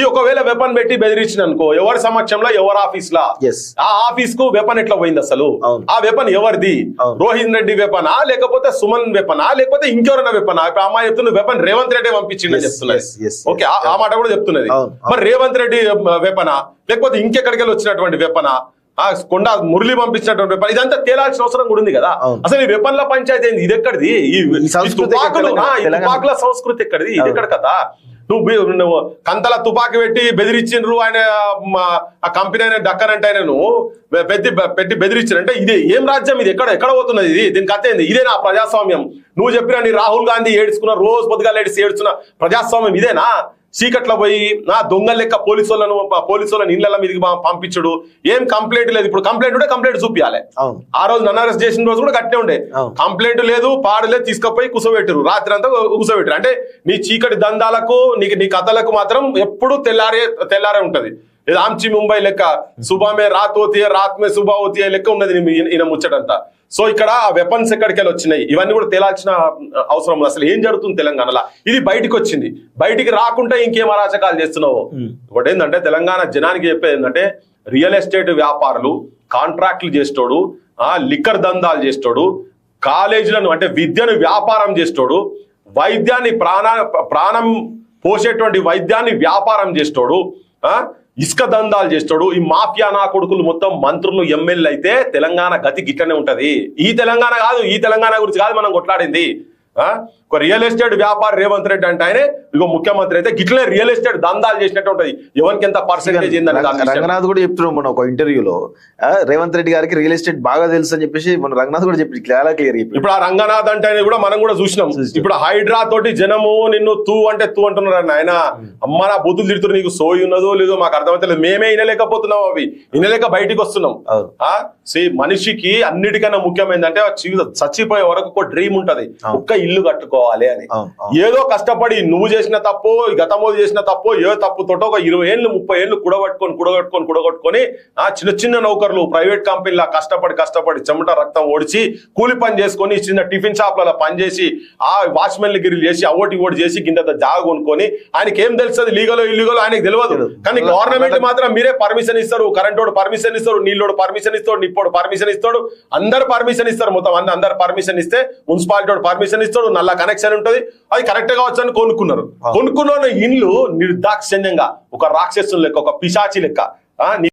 ఈ ఒకవేళ వెపన్ పెట్టి బెదిరించిన అనుకో ఎవరి సమక్షంలో ఎవరి ఆఫీస్ లా ఆ ఆఫీస్ కు వెపన్ ఎట్లా పోయింది అసలు ఆ వెపన్ ఎవరిది రోహిత్ రెడ్డి వెపనా లేకపోతే సుమన్ వెపనా లేకపోతే ఇంకెవరైనా వెపనా ఇప్పుడు అమ్మాయి చెప్తున్న వెపన్ రేవంత్ రెడ్డి పంపించిందని చెప్తున్నది ఓకే ఆ మాట కూడా చెప్తున్నది మరి రేవంత్ రెడ్డి వెపనా లేకపోతే ఇంకెక్కడికి వచ్చినటువంటి వెపనా కొండ మురళి పంపించినటువంటి వెపన్ ఇదంతా తేలాల్సిన అవసరం కూడా ఉంది కదా అసలు ఈ వెపన్ల పంచాయతీ ఏంది ఇది ఎక్కడిది ఈ తుపాకుల సంస్కృతి ఎక్కడిది ఇది ఎక్కడ కదా నువ్వు కంతల తుపాకి పెట్టి బెదిరించిండ్రు ఆయన ఆ కంపెనీ అయిన డక్కర్ అంటే ఆయన పెట్టి బెదిరించారు అంటే ఇది ఏం రాజ్యం ఇది ఎక్కడ పోతున్నది ఇది దీనికి కథ ఏంది ఇదేనా ప్రజాస్వామ్యం నువ్వు చెప్పిన నీ రాహుల్ గాంధీ ఏడ్చుకున్న రోజు పొద్దుగా ఏడ్చున్న ప్రజాస్వామ్యం ఇదేనా చీకట్లో పోయి దొంగల లెక్క పోలీసు వాళ్ళని ఇళ్ల మీదకి పంపించడు ఏం కంప్లైంట్ లేదు ఇప్పుడు కంప్లైంట్ చూపించాలి ఆ రోజు నన్ను అరెస్ట్ చేసిన రోజు కూడా గట్టే ఉండే కంప్లైంట్ లేదు పాడలేదు తీసుకుపోయి కుసబెట్టరు రాత్రి అంతా కుసబెట్టరు అంటే నీ చీకటి దందాలకు నీ కథలకు మాత్రం ఎప్పుడు తెల్లారే ఉంటది ఆమ్చి ముంబై లెక్క సుబామే రాత్ హోతీ రాత్ మే సుబా హోతీ లెక్క ఉన్నది ఈయన ముచ్చటంతా సో ఇక్కడ ఆ వెపన్స్ ఎక్కడికి వెళ్ళి వచ్చినాయి ఇవన్నీ కూడా తేలాల్సిన అవసరం ఉంది అసలు ఏం జరుగుతుంది తెలంగాణలో ఇది బయటకు వచ్చింది బయటికి రాకుండా ఇంకేం అరాచకాలు చేస్తున్నావు ఒకటి ఏంటంటే తెలంగాణ జనానికి చెప్పేది ఏంటంటే రియల్ ఎస్టేట్ వ్యాపారులు కాంట్రాక్టులు చేస్తోడు లిక్కర్ దందాలు చేస్తోడు కాలేజీలను అంటే విద్యను వ్యాపారం చేస్తోడు వైద్యాన్ని ప్రాణం పోసేటువంటి వైద్యాన్ని వ్యాపారం చేస్తోడు ఇసుక దందాలు చేస్తాడు ఈ మాఫియా నా కొడుకులు మొత్తం మంత్రులు ఎమ్మెల్యేలు అయితే తెలంగాణ గతి గిట్లనే ఉంటది ఈ తెలంగాణ కాదు ఈ తెలంగాణ గురించి కాదు మనం కొట్లాడింది ఒక రియల్ ఎస్టేట్ వ్యాపారి రేవంత్ రెడ్డి అంటే ఆయన ఇగో ముఖ్యమంత్రి అయితే గిట్లనే రియల్ ఎస్టేట్ దందాలు చేసినట్టు ఉంటది ఎవరికి ఎంత పర్సెంటేజ్ రంగనాథ్ కూడా చెప్తున్నాం మన ఒక ఇంటర్వ్యూలో రేవంత్ రెడ్డి గారికి రియల్ ఎస్టేట్ బాగా తెలుసు అని చెప్పేసి మన రంగనాథ్ కూడా చెప్పి క్లియర్ ఇప్పుడు ఆ రంగనాథ్ అంటే కూడా మనం కూడా చూసినాం ఇప్పుడు హైడ్రా తోటి జనము నిన్ను తూ అంటున్నారు ఆయన అమ్మ నా బుద్ధులు తిడుతున్నారు నీకు సోయి ఉన్నదో లేదో మాకు అర్థమైతే మేమే వినలేకపోతున్నాం అవి వినలేక బయటికి వస్తున్నాం మనిషికి అన్నిటికన్నా ముఖ్యమైనదంటే చచ్చిపోయే వరకు ఒక డ్రీమ్ ఉంటది ఒక్క ఇల్లు కట్టుకోవాలి అని ఏదో కష్టపడి నువ్వు చేసిన తప్పు గతంలో చేసిన తప్పు ఏ తప్పుతోటో ఒక 20 ఏళ్ళు 30 ఏళ్ళు కూడగొట్టుకొని చిన్న చిన్న నౌకర్లు ప్రైవేట్ కంపెనీలా కష్టపడి చెమట రక్తం ఓడిచి కూలి పని చేసుకొని చిన్న టిఫిన్ షాప్లలో పనిచేసి ఆ వాచ్మెన్ గిరిలు చేసి ఓటి చేసి కింద జాగ కొనుక్కొని ఆయనకి ఏం తెలుస్తుంది లీగలో ఇల్లీగలో ఆయనకు తెలియదు కానీ గవర్నమెంట్ మాత్రం మీరే పర్మిషన్ ఇస్తారు కరెంటోడు పర్మిషన్ ఇస్తారు నీళ్ళోడు పర్మిషన్ ఇస్తాడు నిప్పోడు పర్మిషన్ ఇస్తాడు అందరు పర్మిషన్ ఇస్తారు మొత్తం అందరు పర్మిషన్ ఇస్తే మున్సిపాలిటీ పర్మిషన్ ఇస్తాడు నల్ల కనెక్షన్ ఉంటది అది కరెక్ట్ గా వచ్చని కొనుక్కున్న ఇండ్లు నిర్దాక్షిణ్యంగా ఒక రాక్షసులు లెక్క ఒక పిశాచి లెక్క